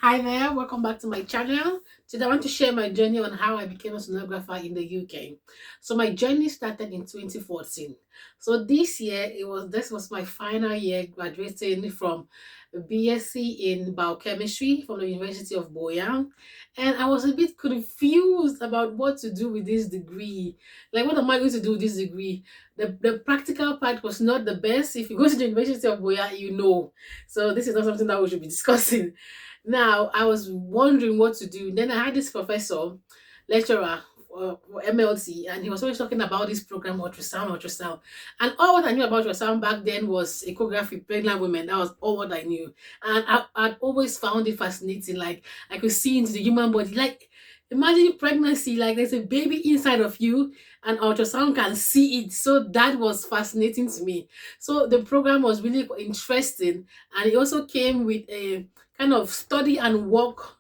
Hi there, welcome back to my channel. Today I want to share my journey on how I became a sonographer in the UK. So my journey started in 2014. So this year this was my final year graduating from a BSc in biochemistry from the University of Boyan. And I was a bit confused about what to do with this degree. Like, what am I going to do with this degree? The practical part was not the best. If you go to the University of Boyan, you know. So this is not something that we should be discussing. Now, I was wondering what to do. Then I had this professor, lecturer for MLT, and he was always talking about this program, ultrasound. And all what I knew about ultrasound back then was echography, pregnant women. That was all what I knew. And I'd always found it fascinating. Like, I could see into the human body. Like, imagine pregnancy, like there's a baby inside of you, and ultrasound can see it. So that was fascinating to me. So the program was really interesting, and it also came with a kind of study and work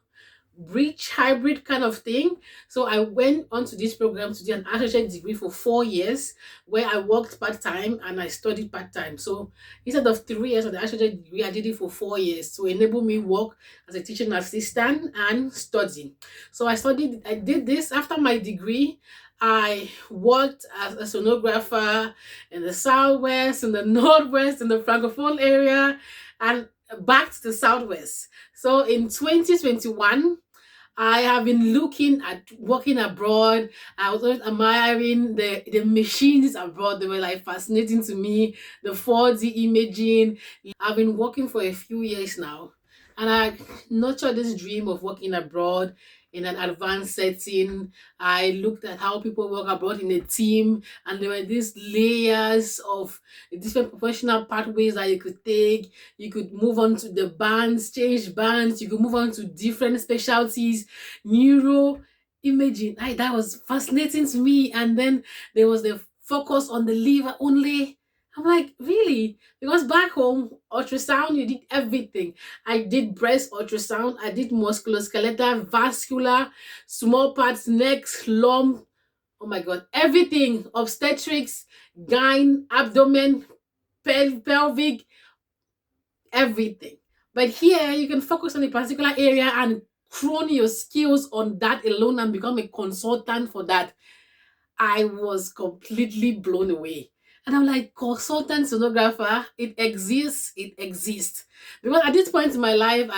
bridge hybrid kind of thing. So I went on to this program to do an associate degree for 4 years, where I worked part-time and I studied part-time. So instead of 3 years of the associate degree, I did it for 4 years to enable me work as a teaching assistant and study. So I did this after my degree. I worked as a sonographer in the southwest, in the northwest, in the francophone area, and back to the southwest. So in 2021, I have been looking at working abroad. I was always admiring the machines abroad. They were like fascinating to me. The 4D imaging. I've been working for a few years now, and I nurtured this dream of working abroad in an advanced setting. I looked at how people work abroad in a team, and there were these layers of different professional pathways that you could take. You could move on to the bands, change bands, you could move on to different specialties, neuro imaging. That was fascinating to me. And then there was the focus on the liver only. I'm like, really? Because back home, ultrasound, you did everything. I did breast ultrasound, I did musculoskeletal, vascular, small parts, neck, lump. Oh my god, everything, obstetrics, gyne, abdomen, pelvic, everything. But here you can focus on a particular area and crone your skills on that alone and become a consultant for that. I was completely blown away. And I'm like, consultant sonographer, it exists, it exists. Because at this point in my life,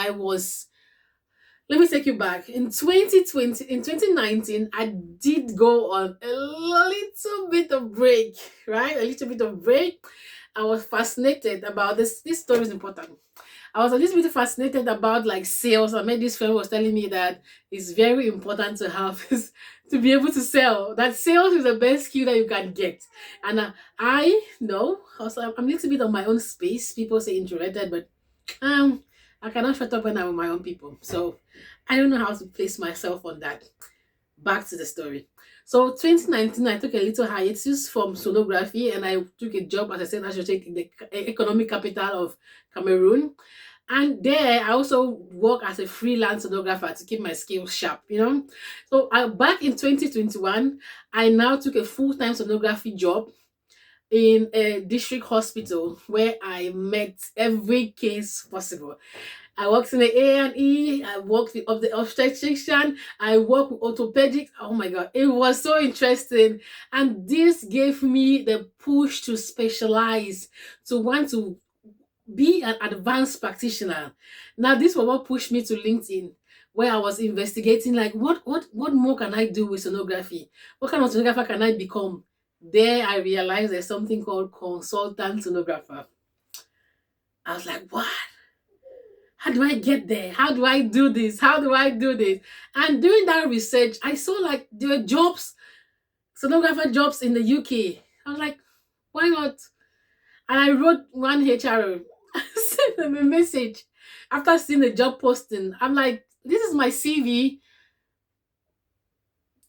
let me take you back. In 2020, in 2019, I did go on a little bit of break, right? A little bit of break. I was fascinated about this. This story is important. I was a little bit fascinated about like sales. I met this friend who was telling me that it's very important to have to be able to sell. That sales is the best skill that you can get. And I know also I'm a little bit on my own space. People say introverted, but I cannot shut up when I'm with my own people. So I don't know how to place myself on that. Back to the story. So 2019, I took a little hiatus from sonography and I took a job as a sales associate in the economic capital of Cameroon. And there, I also work as a freelance sonographer to keep my skills sharp, you know. So back in 2021, I now took a full-time sonography job in a district hospital where I met every case possible. I worked in the A&E, I worked with of the obstetrician, I worked with orthopedic. Oh my god, it was so interesting. And this gave me the push to specialize, to want to be an advanced practitioner. Now, this was what pushed me to LinkedIn, where I was investigating like what more can I do with sonography? What kind of sonographer can I become? There I realized there's something called consultant sonographer. I was like, what? How do I get there? How do I do this? How do I do this? And doing that research, I saw like there were jobs, sonographer jobs in the UK. I was like, why not? And I wrote one HRO, sent them a message after seeing the job posting. I'm like, this is my CV.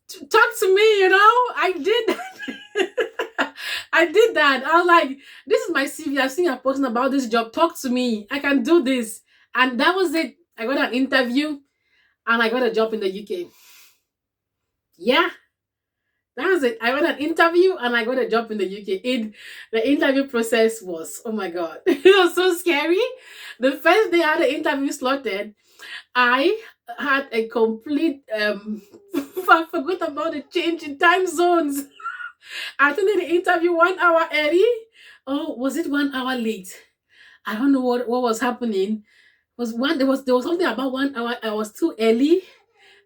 Talk to me, you know? I did that. I did that. I was like, this is my CV. I've seen a posting about this job. Talk to me. I can do this. And that was it. I got an interview and I got a job in the UK. Yeah, that was it. I got an interview and I got a job in the UK. The interview process was, oh my God, it was so scary. The first day I had the interview slotted, I had a complete I forgot about the change in time zones. I attended the interview 1 hour early. Oh, was it 1 hour late? I don't know what was happening. There was something about 1 hour. I was too early.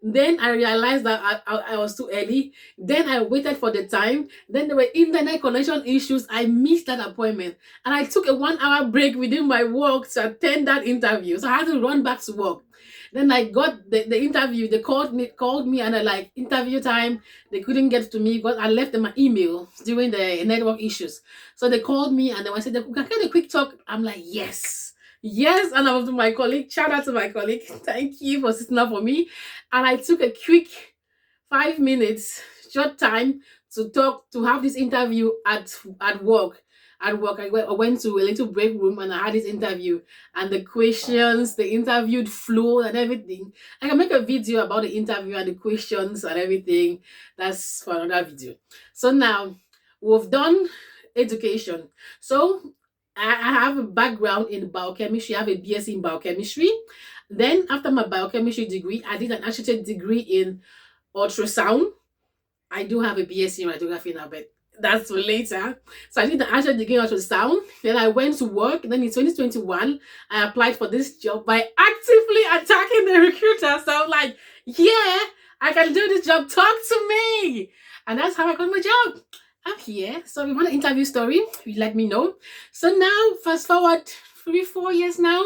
Then I realized that I was too early. Then I waited for the time. Then there were internet connection issues. I missed that appointment. And I took a 1 hour break within my work to attend that interview. So I had to run back to work. Then I got the interview. They called me and I like interview time. They couldn't get to me because I left them my email during the network issues. So they called me and they said, "Can I get a quick talk?" I'm like, yes. Yes, and I was with my colleague. Shout out to my colleague. Thank you for sitting up for me. And I took a quick 5 minutes, short time to talk, to have this interview at work. At work, I went to a little break room and I had this interview, and the questions, the interviewed flow and everything. I can make a video about the interview and the questions and everything. That's for another video. So now we've done education. So I have a background in biochemistry. I have a BSc in biochemistry. Then after my biochemistry degree, I did an associate degree in ultrasound. I do have a BSc in radiography now, but that's for later. So I did an associate degree in ultrasound. Then I went to work. Then in 2021, I applied for this job by actively attacking the recruiter. So I'm like, yeah, I can do this job. Talk to me. And that's how I got my job. I'm here. So if you want an interview story, you let me know. So now, fast forward 3-4 years now.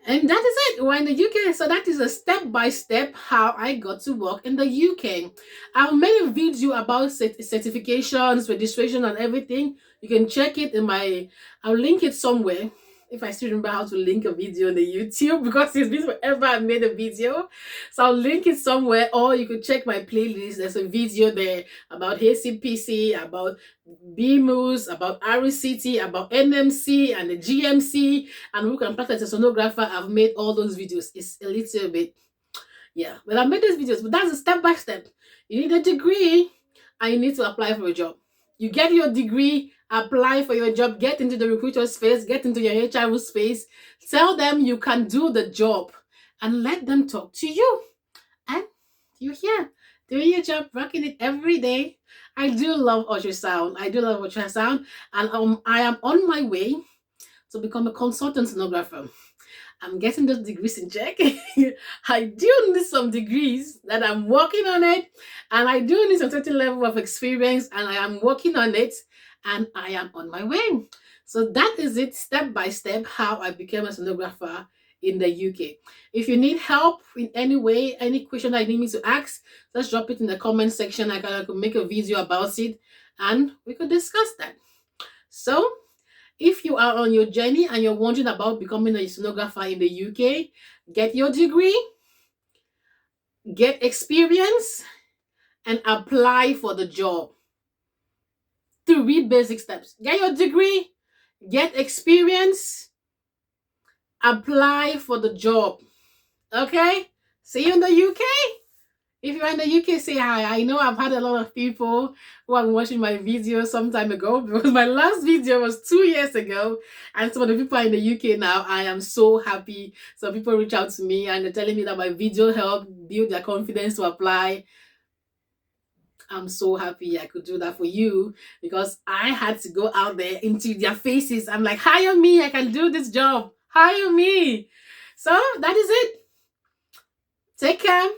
And that is it. We're in the UK. So that is a step-by-step how I got to work in the UK. I've made a video about certifications, registration, and everything. You can check it in I'll link it somewhere. If I still remember how to link a video on the YouTube, because it's been forever I made a video. So I'll link it somewhere, or you could check my playlist. There's a video there about HCPC, about BMUS, about RECT, about NMC and the GMC, and who can practice as a sonographer. I've made all those videos. It's a little bit, yeah, but I made these videos, but that's a step by step. You need a degree and you need to apply for a job. You get your degree, apply for your job, get into the recruiter space, get into your HR space, tell them you can do the job, and let them talk to you. And you're here doing your job, working it every day. I do love ultrasound. And I am on my way to become a consultant sonographer. I'm getting those degrees in check. I do need some degrees that I'm working on it, and I do need a certain level of experience, and I am working on it, and I am on my way. So that is it, step by step, how I became a sonographer in the UK. If you need help in any way, any question that you need me to ask, just drop it in the comment section. I could make a video about it and we could discuss that. So if you are on your journey and you're wondering about becoming a sonographer in the UK, get your degree, get experience, and apply for the job. 3 basic steps. Get your degree, get experience, apply for the job. Okay? See you in the UK. If you're in the UK, say hi. I know I've had a lot of people who have been watching my video some time ago, because my last video was 2 years ago, and some of the people are in the UK now. I am so happy. Some people reach out to me and they're telling me that my video helped build their confidence to apply. I'm so happy I could do that for you, because I had to go out there into their faces. I'm like, hire me, I can do this job. Hire me. So that is it. Take care.